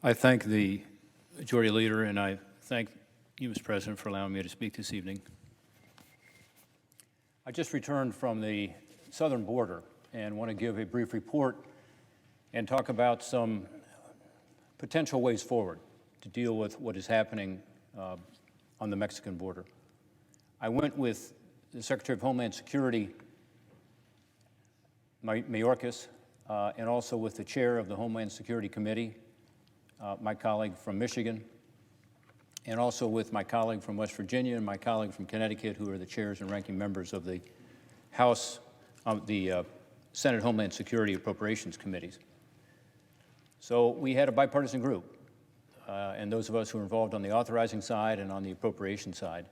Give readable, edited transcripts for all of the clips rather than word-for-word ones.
I thank the Majority Leader, and I thank you, Mr. President, for allowing me to speak this evening. I just returned from the southern border and want to give a brief report and talk about some potential ways forward to deal with what is happening on the Mexican border. I went with the Secretary of Homeland Security, Mayorkas, and also with the chair of the Homeland Security Committee, my colleague from Michigan, and also with my colleague from West Virginia and my colleague from Connecticut, who are the chairs and ranking members of the House, the Senate Homeland Security Appropriations Committees. So we had a bipartisan group, and those of us who were involved on the authorizing side and on the appropriation side.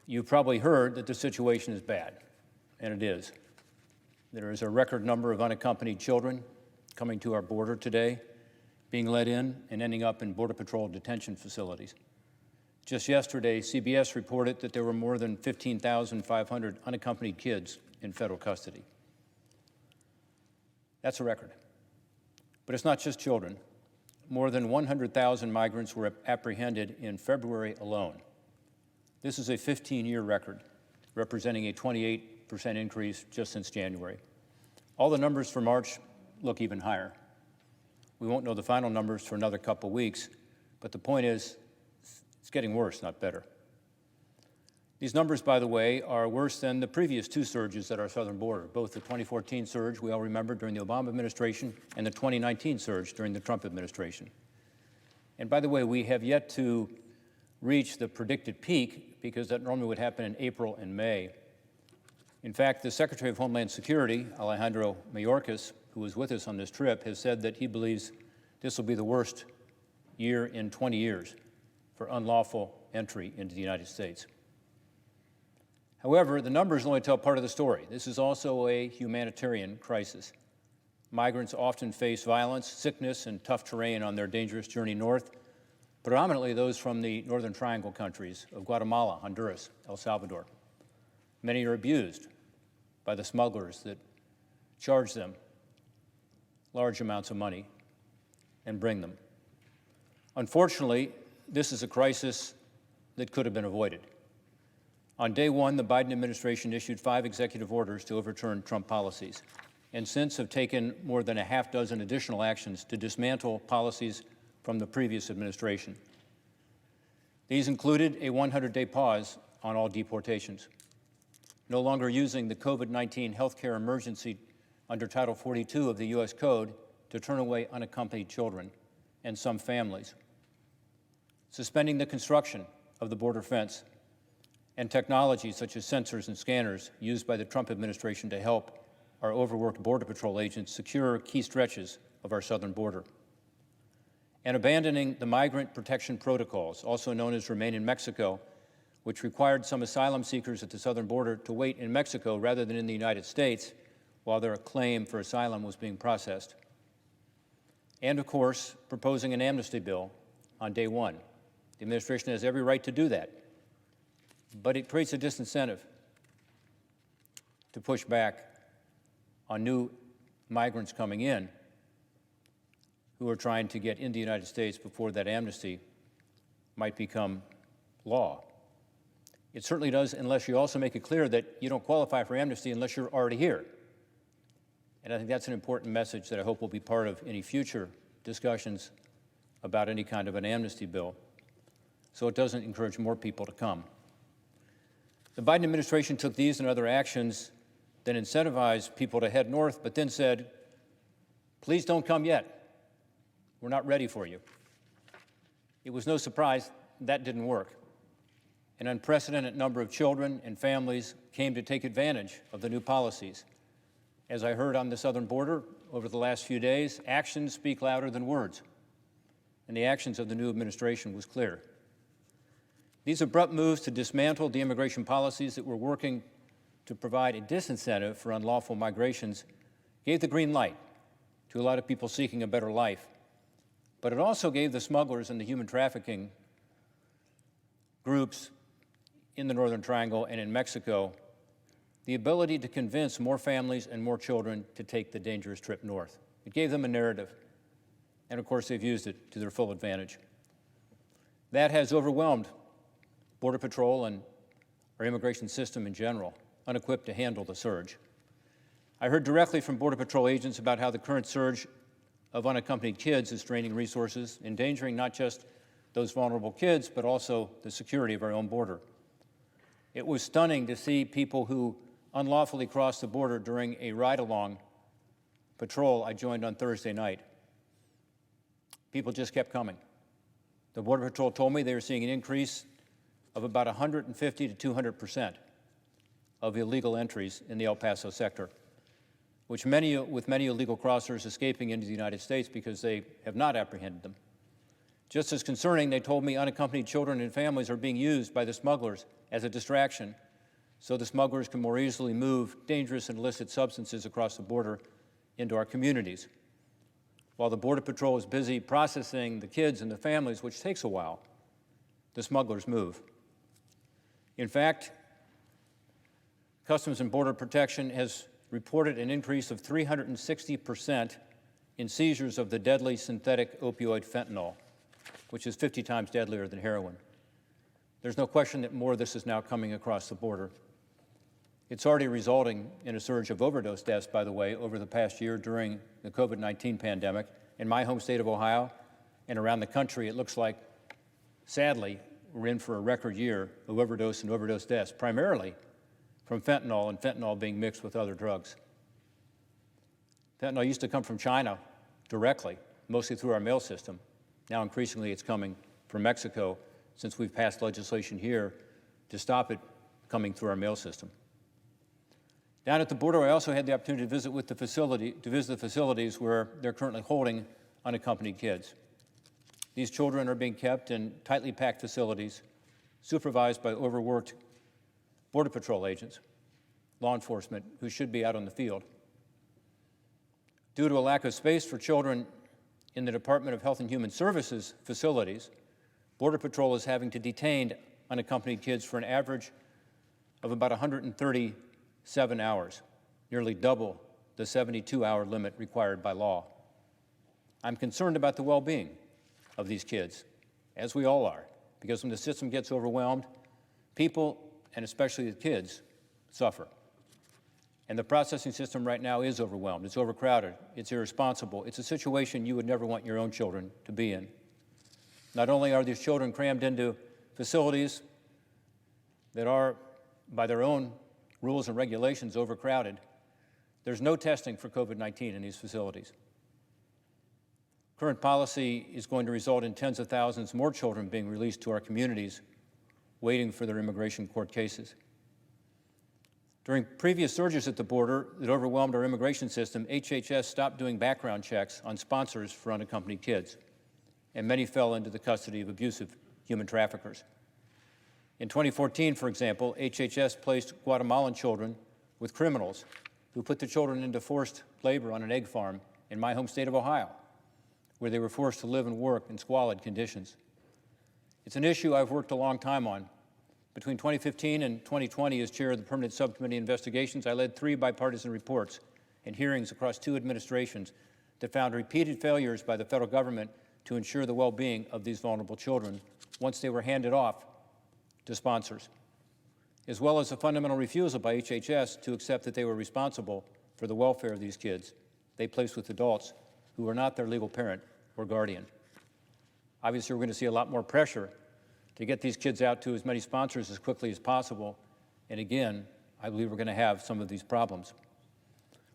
You've probably heard that the situation is bad, and it is. There is a record number of unaccompanied children coming to our border today, being let in and ending up in Border Patrol detention facilities. Just yesterday, CBS reported that there were more than 15,500 unaccompanied kids in federal custody. That's a record. But it's not just children. More than 100,000 migrants were apprehended in February alone. This is a 15-year record, representing a 28% increase just since January. All the numbers for March look even higher. We won't know the final numbers for another couple weeks, but the point is, it's getting worse, not better. These numbers, by the way, are worse than the previous two surges at our southern border, both the 2014 surge, we all remember, during the Obama administration, and the 2019 surge during the Trump administration. And by the way, we have yet to reach the predicted peak, because that normally would happen in April and May. In fact, the Secretary of Homeland Security, Alejandro Mayorkas, who was with us on this trip, has said that he believes this will be the worst year in 20 years for unlawful entry into the United States. However, the numbers only tell part of the story. This is also a humanitarian crisis. Migrants often face violence, sickness, and tough terrain on their dangerous journey north, predominantly those from the Northern Triangle countries of Guatemala, Honduras, El Salvador. Many are abused by the smugglers that charge them large amounts of money and bring them. Unfortunately, this is a crisis that could have been avoided. On day one, the Biden administration issued 5 executive orders to overturn Trump policies, and since have taken more than a half dozen additional actions to dismantle policies from the previous administration. These included a 100-day pause on all deportations, no longer using the COVID-19 healthcare emergency under Title 42 of the U.S. Code to turn away unaccompanied children and some families, suspending the construction of the border fence and technologies such as sensors and scanners used by the Trump administration to help our overworked Border Patrol agents secure key stretches of our southern border, and abandoning the migrant protection protocols, also known as Remain in Mexico, which required some asylum seekers at the southern border to wait in Mexico rather than in the United States while their claim for asylum was being processed. And of course, proposing an amnesty bill on day one. The administration has every right to do that, but it creates a disincentive to push back on new migrants coming in who are trying to get into the United States before that amnesty might become law. It certainly does, unless you also make it clear that you don't qualify for amnesty unless you're already here. And I think that's an important message that I hope will be part of any future discussions about any kind of an amnesty bill, so it doesn't encourage more people to come. The Biden administration took these and other actions that incentivized people to head north, but then said, please don't come yet. We're not ready for you. It was no surprise that didn't work. An unprecedented number of children and families came to take advantage of the new policies. As I heard on the southern border over the last few days, actions speak louder than words, and the actions of the new administration was clear. These abrupt moves to dismantle the immigration policies that were working to provide a disincentive for unlawful migrations gave the green light to a lot of people seeking a better life, but it also gave the smugglers and the human trafficking groups in the Northern Triangle and in Mexico the ability to convince more families and more children to take the dangerous trip north. It gave them a narrative. and of course they've used it to their full advantage. That has overwhelmed Border Patrol and our immigration system in general, unequipped to handle the surge. I heard directly from Border Patrol agents about how the current surge of unaccompanied kids is straining resources, endangering not just those vulnerable kids, but also the security of our own border. It was stunning to see people who unlawfully crossed the border during a ride-along patrol I joined on Thursday night. People just kept coming. The Border Patrol told me they were seeing an increase of about 150 to 200% of illegal entries in the El Paso sector, with many illegal crossers escaping into the United States because they have not apprehended them. Just as concerning, they told me unaccompanied children and families are being used by the smugglers as a distraction so the smugglers can more easily move dangerous and illicit substances across the border into our communities. While the Border Patrol is busy processing the kids and the families, which takes a while, the smugglers move. In fact, Customs and Border Protection has reported an increase of 360% in seizures of the deadly synthetic opioid fentanyl, which is 50 times deadlier than heroin. There's no question that more of this is now coming across the border. It's already resulting in a surge of overdose deaths, by the way, over the past year during the COVID-19 pandemic. In my home state of Ohio and around the country, it looks like, sadly, we're in for a record year of overdose and overdose deaths, primarily from fentanyl, and fentanyl being mixed with other drugs. Fentanyl used to come from China directly, mostly through our mail system. Now, increasingly, it's coming from Mexico, since we've passed legislation here to stop it coming through our mail system. Down at the border, I also had the opportunity to visit the facilities where they're currently holding unaccompanied kids. These children are being kept in tightly packed facilities, supervised by overworked Border Patrol agents, law enforcement who should be out on the field. Due to a lack of space for children in the Department of Health and Human Services facilities, Border Patrol is having to detain unaccompanied kids for an average of about 137 hours, nearly double the 72-hour limit required by law. I'm concerned about the well-being of these kids, as we all are, because when the system gets overwhelmed, people, and especially the kids, suffer. And the processing system right now is overwhelmed. It's overcrowded. It's irresponsible. It's a situation you would never want your own children to be in. Not only are these children crammed into facilities that are, by their own rules and regulations, overcrowded, there's no testing for COVID-19 in these facilities. Current policy is going to result in tens of thousands more children being released to our communities, waiting for their immigration court cases. During previous surges at the border that overwhelmed our immigration system, HHS stopped doing background checks on sponsors for unaccompanied kids, and many fell into the custody of abusive human traffickers. In 2014, for example, HHS placed Guatemalan children with criminals who put the children into forced labor on an egg farm in my home state of Ohio, where they were forced to live and work in squalid conditions. It's an issue I've worked a long time on. Between 2015 and 2020, as chair of the Permanent Subcommittee Investigations, I led 3 bipartisan reports and hearings across 2 administrations that found repeated failures by the federal government to ensure the well-being of these vulnerable children once they were handed off to sponsors, as well as a fundamental refusal by HHS to accept that they were responsible for the welfare of these kids they placed with adults who were not their legal parent or guardian. Obviously, we're going to see a lot more pressure to get these kids out to as many sponsors as quickly as possible. And again, I believe we're going to have some of these problems.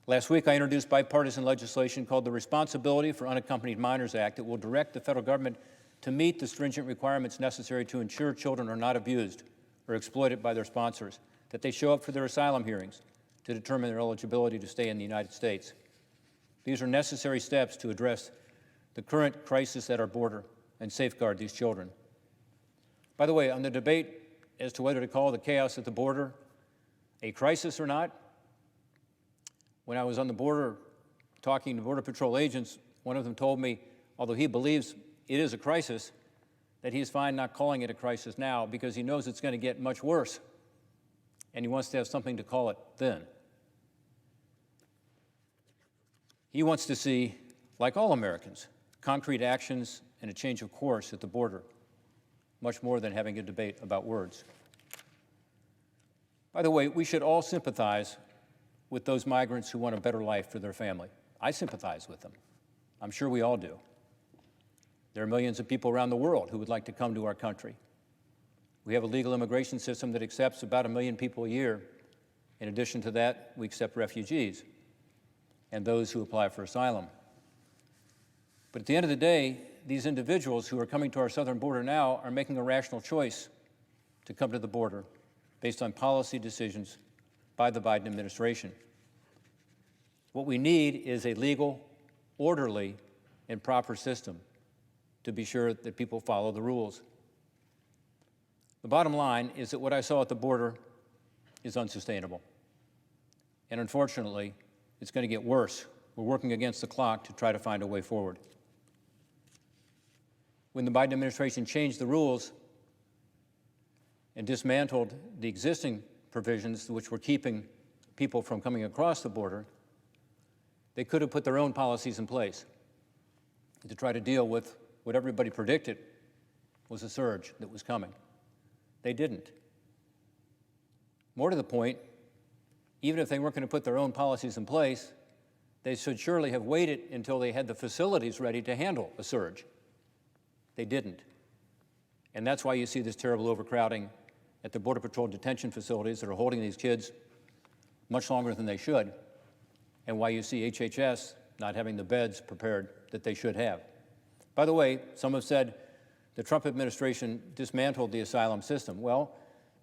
Last week, I introduced bipartisan legislation called the Responsibility for Unaccompanied Minors Act that will direct the federal government to meet the stringent requirements necessary to ensure children are not abused or exploited by their sponsors, that they show up for their asylum hearings to determine their eligibility to stay in the United States. These are necessary steps to address the current crisis at our border and safeguard these children. By the way, on the debate as to whether to call the chaos at the border a crisis or not, when I was on the border talking to Border Patrol agents, one of them told me, although he believes it is a crisis, that he's fine not calling it a crisis now because he knows it's going to get much worse, and he wants to have something to call it then. He wants to see, like all Americans, concrete actions and a change of course at the border, much more than having a debate about words. By the way, we should all sympathize with those migrants who want a better life for their family. I sympathize with them. I'm sure we all do. There are millions of people around the world who would like to come to our country. We have a legal immigration system that accepts about 1 million people a year. In addition to that, we accept refugees and those who apply for asylum. But at the end of the day, these individuals who are coming to our southern border now are making a rational choice to come to the border based on policy decisions by the Biden administration. What we need is a legal, orderly, and proper system to be sure that people follow the rules. The bottom line is that what I saw at the border is unsustainable. And unfortunately, it's going to get worse. We're working against the clock to try to find a way forward. When the Biden administration changed the rules and dismantled the existing provisions which were keeping people from coming across the border, they could have put their own policies in place to try to deal with what everybody predicted was a surge that was coming. They didn't. More to the point, even if they weren't going to put their own policies in place, they should surely have waited until they had the facilities ready to handle a surge. They didn't. And that's why you see this terrible overcrowding at the Border Patrol detention facilities that are holding these kids much longer than they should, and why you see HHS not having the beds prepared that they should have. By the way, some have said the Trump administration dismantled the asylum system. Well,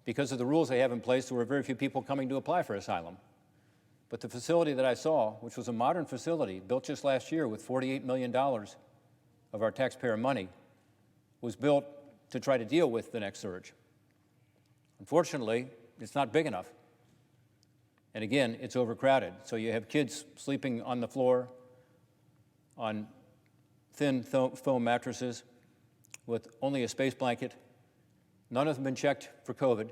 because of the rules they have in place, there were very few people coming to apply for asylum. But the facility that I saw, which was a modern facility built just last year with $48 million of our taxpayer money, was built to try to deal with the next surge. Unfortunately, it's not big enough. And again, it's overcrowded. So you have kids sleeping on the floor on thin foam mattresses with only a space blanket. None of them been checked for COVID.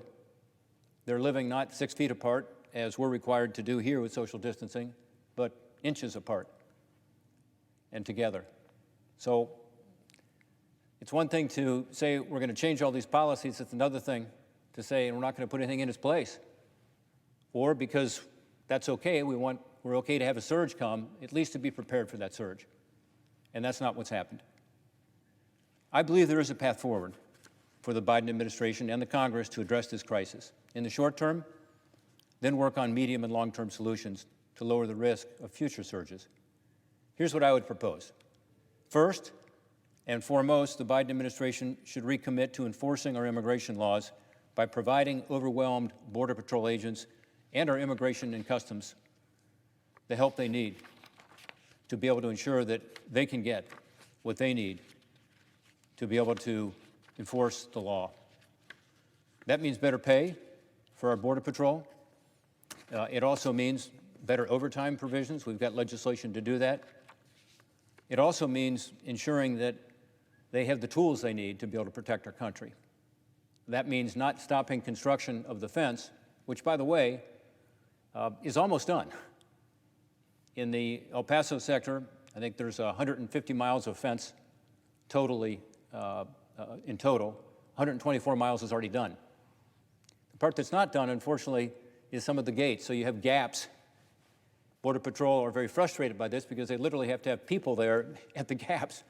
They're living not 6 feet apart, as we're required to do here with social distancing, but inches apart and together. So it's one thing to say we're going to change all these policies. It's another thing to say we're not going to put anything in its place. Or because that's okay, we're okay to have a surge come, at least to be prepared for that surge. And that's not what's happened. I believe there is a path forward for the Biden administration and the Congress to address this crisis. In the short term, then work on medium and long-term solutions to lower the risk of future surges. Here's what I would propose. First and foremost, the Biden administration should recommit to enforcing our immigration laws by providing overwhelmed Border Patrol agents and our Immigration and Customs the help they need to be able to ensure that they can get what they need to be able to enforce the law. That means better pay for our Border Patrol. It also means better overtime provisions. We've got legislation to do that. It also means ensuring that they have the tools they need to be able to protect our country. That means not stopping construction of the fence, which, by the way, is almost done. In the El Paso sector, I think there's 150 miles of fence totally, in total. 124 miles is already done. The part that's not done, unfortunately, is some of the gates. So you have gaps. Border Patrol are very frustrated by this because they literally have to have people there at the gaps.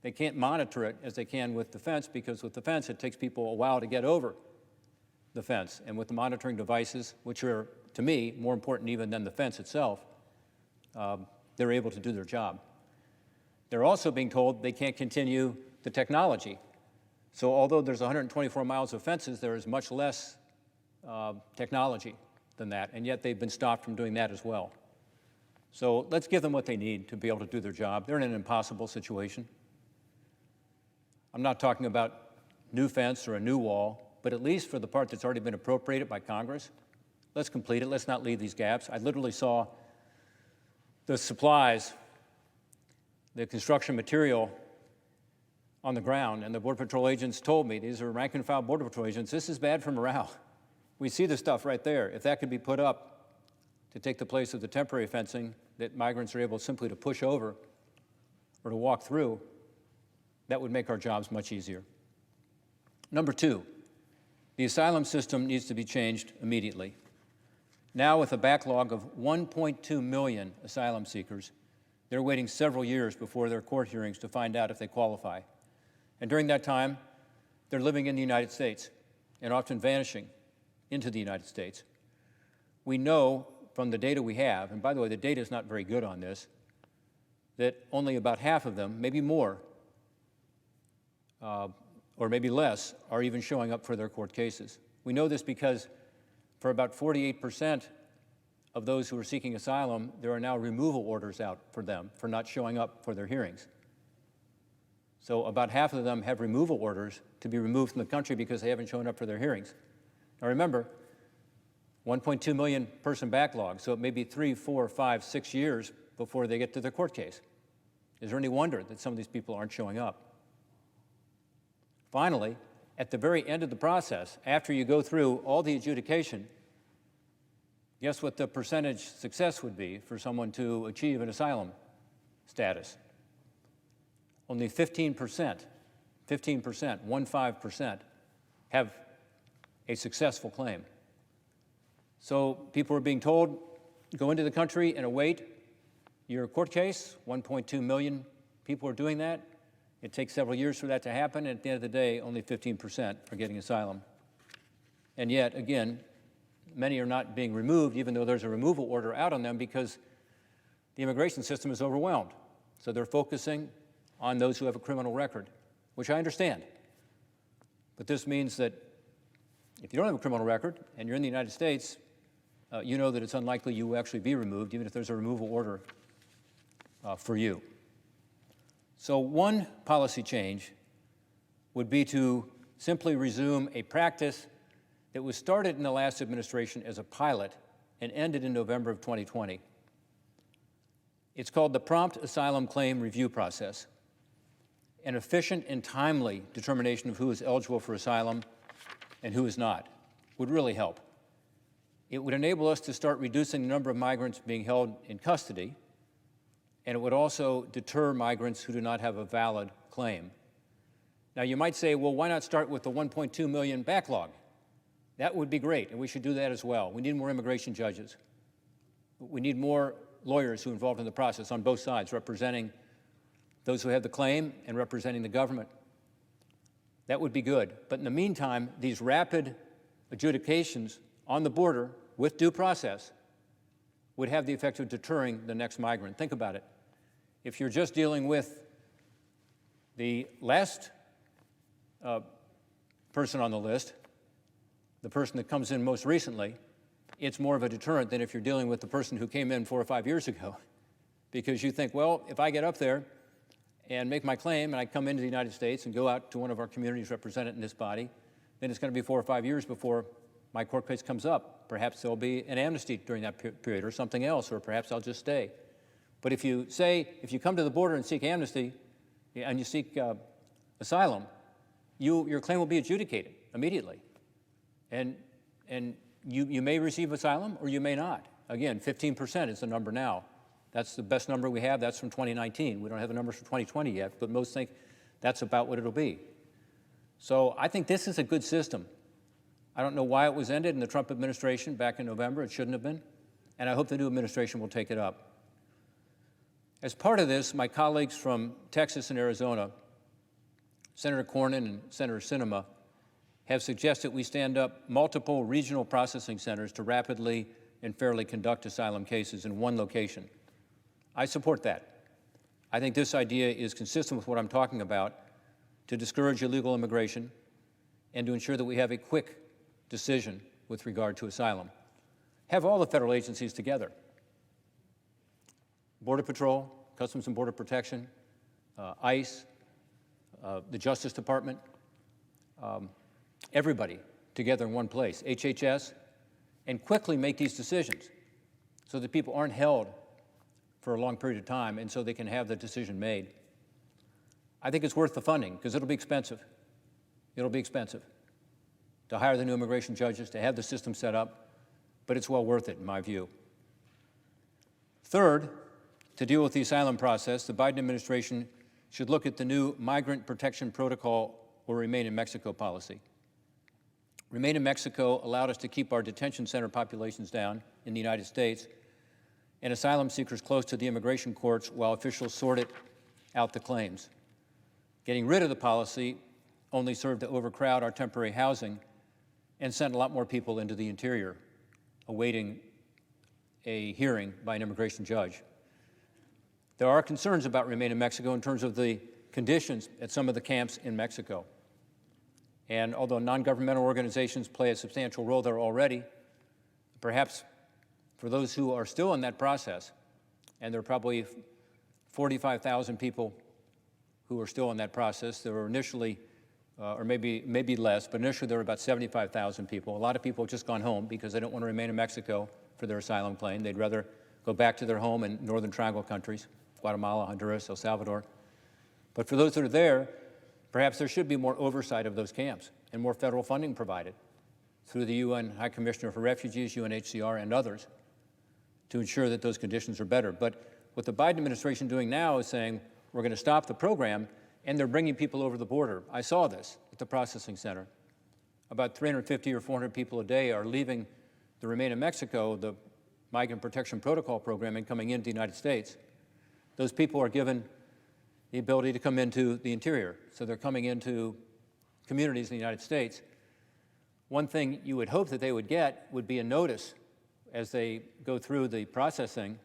They can't monitor it as they can with the fence, because with the fence, it takes people a while to get over the fence. And with the monitoring devices, which are, to me, more important even than the fence itself, they're able to do their job. They're also being told they can't continue the technology. So although there's 124 miles of fences, there is much less technology than that, and yet they've been stopped from doing that as well. So let's give them what they need to be able to do their job. They're in an impossible situation. I'm not talking about new fence or a new wall, but at least for the part that's already been appropriated by Congress, let's complete it. Let's not leave these gaps. I literally saw the supplies, the construction material on the ground, and the Border Patrol agents told me, these are rank and file Border Patrol agents, this is bad for morale. We see the stuff right there. If that could be put up to take the place of the temporary fencing that migrants are able simply to push over or to walk through, That would make our jobs much easier. Number two, the asylum system needs to be changed immediately. Now, with a backlog of 1.2 million asylum seekers, they're waiting several years before their court hearings to find out if they qualify. And during that time, they're living in the United States and often vanishing into the United States. We know from the data we have, and by the way, the data is not very good on this, that only about half of them, maybe more, or maybe less, are even showing up for their court cases. We know this because for about 48% of those who are seeking asylum, there are now removal orders out for them for not showing up for their hearings. So about half of them have removal orders to be removed from the country because they haven't shown up for their hearings. Now remember, 1.2 million person backlog, so it may be 3, 4, 5, 6 years before they get to their court case. Is there any wonder that some of these people aren't showing up? Finally, at the very end of the process, after you go through all the adjudication, guess what the percentage success would be for someone to achieve an asylum status? Only 15%, 15%, have a successful claim. So people are being told, go into the country and await your court case. 1.2 million people are doing that. It takes several years for that to happen, and at the end of the day, only 15% are getting asylum. And yet, again, many are not being removed, even though there's a removal order out on them, because the immigration system is overwhelmed. So they're focusing on those who have a criminal record, which I understand. But this means that if you don't have a criminal record and you're in the United States, you know that it's unlikely you will actually be removed, even if there's a removal order for you. So one policy change would be to simply resume a practice that was started in the last administration as a pilot and ended in November of 2020. It's called the Prompt Asylum Claim Review Process. An efficient and timely determination of who is eligible for asylum and who is not would really help. It would enable us to start reducing the number of migrants being held in custody, and it would also deter migrants who do not have a valid claim. Now, you might say, well, why not start with the 1.2 million backlog? That would be great, and we should do that as well. We need more immigration judges. We need more lawyers who are involved in the process on both sides, representing those who have the claim and representing the government. That would be good. But in the meantime, these rapid adjudications on the border with due process would have the effect of deterring the next migrant. Think about it. If you're just dealing with the last person on the list, the person that comes in most recently, it's more of a deterrent than if you're dealing with the person who came in 4 or 5 years ago. Because you think, well, if I get up there and make my claim and I come into the United States and go out to one of our communities represented in this body, then it's going to be 4 or 5 years before my court case comes up. Perhaps there'll be an amnesty during that period or something else, or perhaps I'll just stay. But if you come to the border and seek amnesty and you seek asylum, your claim will be adjudicated immediately. And you may receive asylum or you may not. Again, 15% is the number now. That's the best number we have. That's from 2019. We don't have the numbers for 2020 yet, but most think that's about what it'll be. So I think this is a good system. I don't know why it was ended in the Trump administration back in November. It shouldn't have been. And I hope the new administration will take it up. As part of this, my colleagues from Texas and Arizona, Senator Cornyn and Senator Sinema, have suggested we stand up multiple regional processing centers to rapidly and fairly conduct asylum cases in one location. I support that. I think this idea is consistent with what I'm talking about, to discourage illegal immigration and to ensure that we have a quick decision with regard to asylum. Have all the federal agencies together. Border Patrol, Customs and Border Protection, ICE, the Justice Department, everybody together in one place, HHS, and quickly make these decisions so that people aren't held for a long period of time and so they can have the decision made. I think it's worth the funding because it'll be expensive. It'll be expensive to hire the new immigration judges, to have the system set up, but it's well worth it in my view. Third, to deal with the asylum process, the Biden administration should look at the new Migrant Protection Protocol or Remain in Mexico policy. Remain in Mexico allowed us to keep our detention center populations down in the United States and asylum seekers close to the immigration courts while officials sorted out the claims. Getting rid of the policy only served to overcrowd our temporary housing and sent a lot more people into the interior, awaiting a hearing by an immigration judge. There are concerns about Remain in Mexico in terms of the conditions at some of the camps in Mexico. And although non-governmental organizations play a substantial role there already, perhaps for those who are still in that process, and there are probably 45,000 people who are still in that process. There were initially, or maybe less, but initially there were about 75,000 people. A lot of people have just gone home because they don't want to remain in Mexico for their asylum claim. They'd rather go back to their home in Northern Triangle countries, Guatemala, Honduras, El Salvador. But for those that are there, perhaps there should be more oversight of those camps and more federal funding provided through the UN High Commissioner for Refugees, UNHCR, and others to ensure that those conditions are better. But what the Biden administration is doing now is saying, we're going to stop the program, and they're bringing people over the border. I saw this at the processing center. About 350 or 400 people a day are leaving the Remain in Mexico, the Migrant Protection Protocol program, and coming into the United States. Those people are given the ability to come into the interior. So they're coming into communities in the United States. One thing you would hope that they would get would be a notice as they go through the processing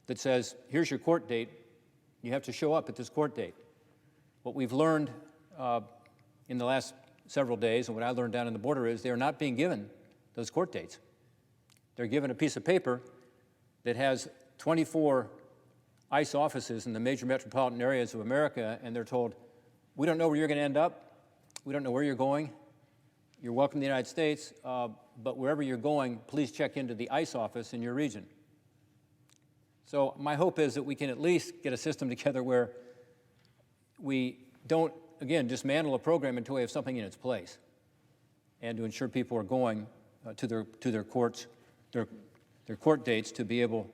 that says, here's your court date. You have to show up at this court date. What we've learned in the last several days, and what I learned down in the border, is they're not being given those court dates. They're given a piece of paper that has 24 ICE offices in the major metropolitan areas of America, and they're told, we don't know where you're going to end up. We don't know where you're going. You're welcome to the United States, but wherever you're going, please check into the ICE office in your region. So my hope is that we can at least get a system together where we don't, again, dismantle a program until we have something in its place, and to ensure people are going to their courts, their court dates, to be able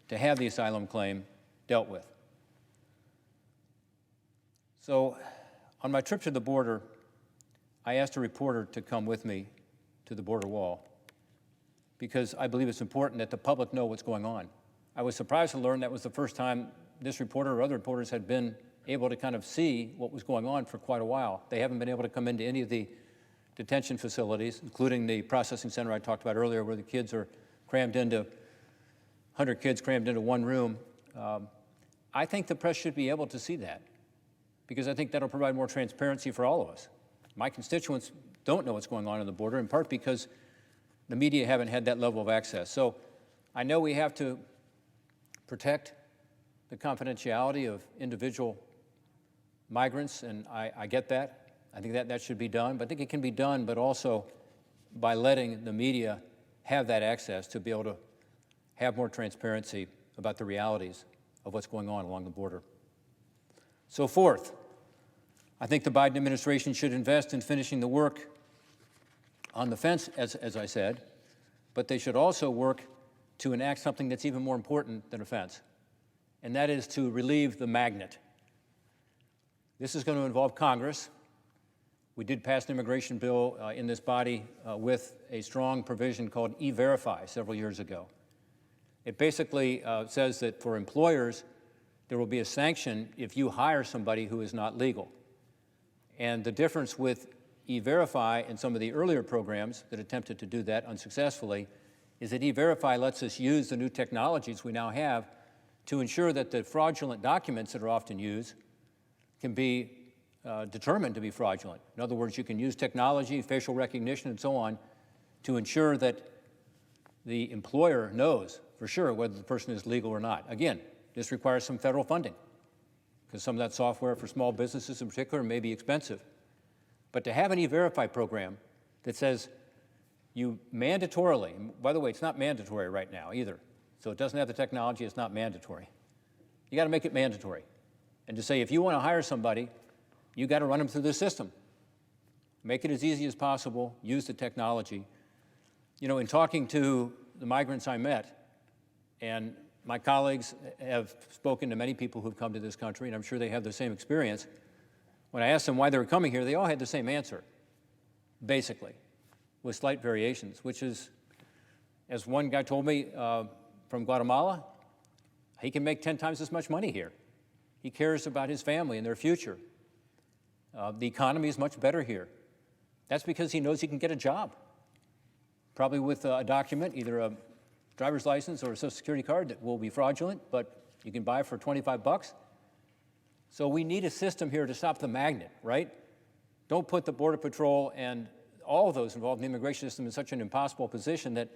to have the asylum claim dealt with. So on my trip to the border, I asked a reporter to come with me to the border wall because I believe it's important that the public know what's going on. I was surprised to learn that was the first time this reporter or other reporters had been able to kind of see what was going on for quite a while. They haven't been able to come into any of the detention facilities, including the processing center I talked about earlier, where the kids are crammed into, 100 kids crammed into one room. I think the press should be able to see that because I think that'll provide more transparency for all of us. My constituents don't know what's going on the border, in part because the media haven't had that level of access. So I know we have to protect the confidentiality of individual migrants, and I get that. I think that should be done, but I think it can be done, but also by letting the media have that access to be able to have more transparency about the realities of what's going on along the border. So fourth, I think the Biden administration should invest in finishing the work on the fence, as I said, but they should also work to enact something that's even more important than a fence, and that is to relieve the magnet. This is going to involve Congress. We did pass an immigration bill in this body with a strong provision called E-Verify several years ago. It basically says that for employers, there will be a sanction if you hire somebody who is not legal. And the difference with E-Verify and some of the earlier programs that attempted to do that unsuccessfully is that E-Verify lets us use the new technologies we now have to ensure that the fraudulent documents that are often used can be determined to be fraudulent. In other words, you can use technology, facial recognition, and so on to ensure that the employer knows for sure whether the person is legal or not. Again, this requires some federal funding because some of that software for small businesses in particular may be expensive. But to have an E-Verify program that says you mandatorily, by the way, it's not mandatory right now either, so it doesn't have the technology, it's not mandatory. You got to make it mandatory. And to say if you want to hire somebody, you got to run them through the system. Make it as easy as possible, use the technology. You know, in talking to the migrants I met, and my colleagues have spoken to many people who've come to this country, and I'm sure they have the same experience. When I asked them why they were coming here, they all had the same answer, basically, with slight variations, which is, as one guy told me from Guatemala, he can make 10 times as much money here. He cares about his family and their future. The economy is much better here. That's because he knows he can get a job, probably with a document, either a driver's license or a Social Security card that will be fraudulent, but you can buy for 25 bucks. So we need a system here to stop the magnet, right? Don't put the Border Patrol and all of those involved in the immigration system in such an impossible position that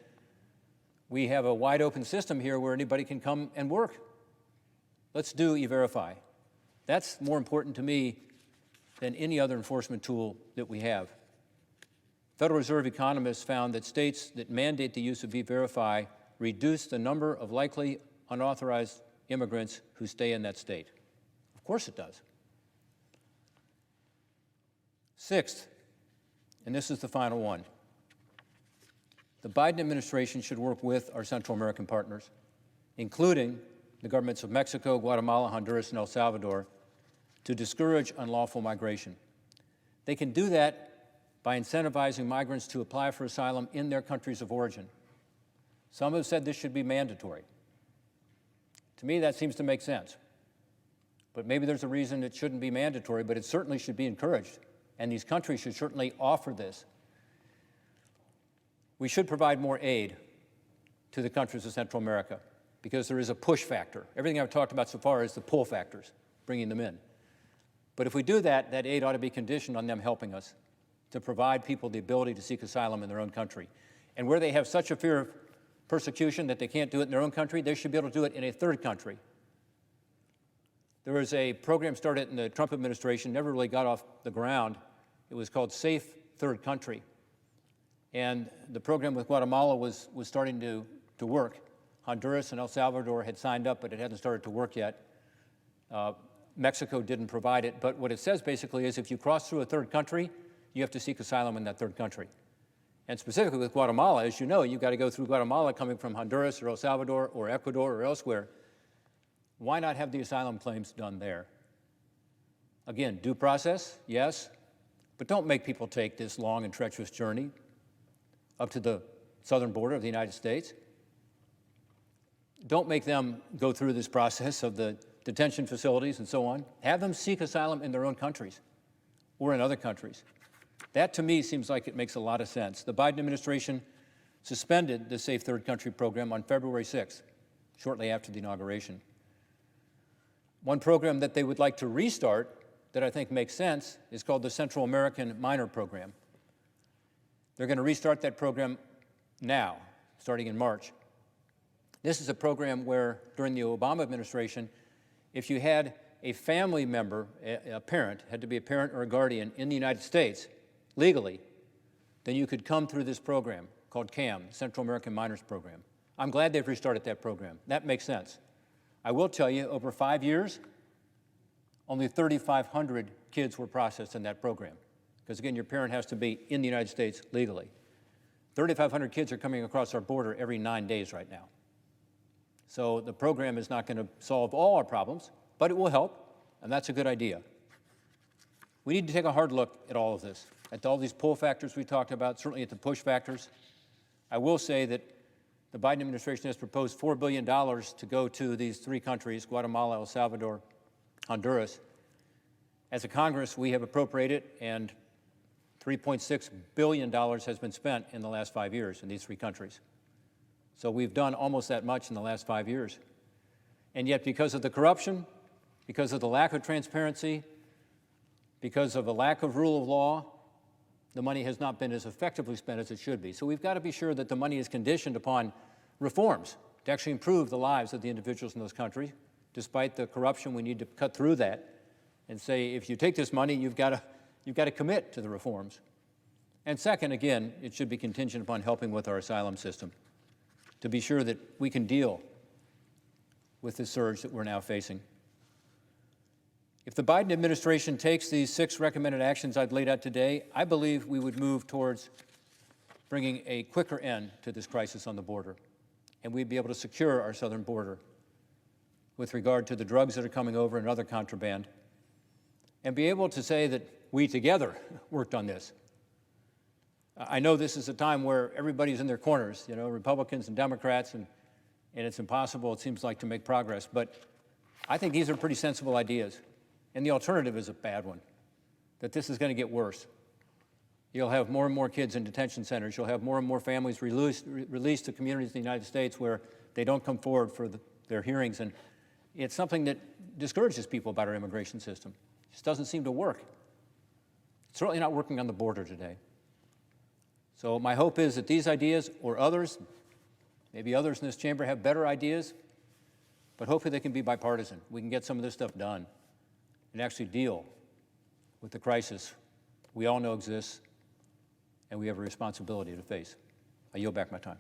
we have a wide open system here where anybody can come and work. Let's do E-Verify. That's more important to me than any other enforcement tool that we have. Federal Reserve economists found that states that mandate the use of E-Verify reduce the number of likely unauthorized immigrants who stay in that state. Of course it does. Sixth, and this is the final one, the Biden administration should work with our Central American partners, including the governments of Mexico, Guatemala, Honduras, and El Salvador, to discourage unlawful migration. They can do that by incentivizing migrants to apply for asylum in their countries of origin. Some have said this should be mandatory. To me, that seems to make sense. But maybe there's a reason it shouldn't be mandatory, but it certainly should be encouraged, and these countries should certainly offer this. We should provide more aid to the countries of Central America because there is a push factor. Everything I've talked about so far is the pull factors, bringing them in. But if we do that, that aid ought to be conditioned on them helping us to provide people the ability to seek asylum in their own country. And where they have such a fear of persecution that they can't do it in their own country, they should be able to do it in a third country. There was a program started in the Trump administration, never really got off the ground. It was called Safe Third Country. And the program with Guatemala was starting to work. Honduras and El Salvador had signed up, but it hadn't started to work yet. Mexico didn't provide it. But what it says basically is if you cross through a third country, you have to seek asylum in that third country. And specifically with Guatemala, as you know, you've got to go through Guatemala coming from Honduras or El Salvador or Ecuador or elsewhere. Why not have the asylum claims done there? Again, due process, yes, but don't make people take this long and treacherous journey up to the southern border of the United States. Don't make them go through this process of the detention facilities and so on. Have them seek asylum in their own countries or in other countries. That, to me, seems like it makes a lot of sense. The Biden administration suspended the Safe Third Country program on February 6th, shortly after the inauguration. One program that they would like to restart that I think makes sense is called the Central American Minor Program. They're going to restart that program now, starting in March. This is a program where, during the Obama administration, if you had a family member, a parent, had to be a parent or a guardian in the United States, legally, then you could come through this program called CAM, Central American Minors Program. I'm glad they've restarted that program. That makes sense. I will tell you, over 5 years, only 3,500 kids were processed in that program. Because again, your parent has to be in the United States legally. 3,500 kids are coming across our border every 9 days right now. So the program is not going to solve all our problems, but it will help, and that's a good idea. We need to take a hard look at all of this, at all these pull factors we talked about, certainly at the push factors. I will say that the Biden administration has proposed $4 billion to go to these three countries, Guatemala, El Salvador, Honduras. As a Congress, we have appropriated, and $3.6 billion has been spent in the last 5 years in these three countries. So we've done almost that much in the last 5 years. And yet, because of the corruption, because of the lack of transparency, because of a lack of rule of law, the money has not been as effectively spent as it should be. So we've got to be sure that the money is conditioned upon reforms to actually improve the lives of the individuals in those countries. Despite the corruption, we need to cut through that and say, if you take this money, you've got to commit to the reforms. And second, again, it should be contingent upon helping with our asylum system to be sure that we can deal with the surge that we're now facing. If the Biden administration takes these 6 recommended actions I've laid out today, I believe we would move towards bringing a quicker end to this crisis on the border, and we'd be able to secure our southern border with regard to the drugs that are coming over and other contraband, and be able to say that we together worked on this. I know this is a time where everybody's in their corners, you know, Republicans and Democrats, and it's impossible, it seems like, to make progress. But I think these are pretty sensible ideas. And the alternative is a bad one, that this is going to get worse. You'll have more and more kids in detention centers. You'll have more and more families released to communities in the United States where they don't come forward for their hearings. And it's something that discourages people about our immigration system. It just doesn't seem to work. It's certainly not working on the border today. So my hope is that these ideas, or others, maybe others in this chamber have better ideas, but hopefully they can be bipartisan. We can get some of this stuff done and actually deal with the crisis we all know exists and we have a responsibility to face. I yield back my time.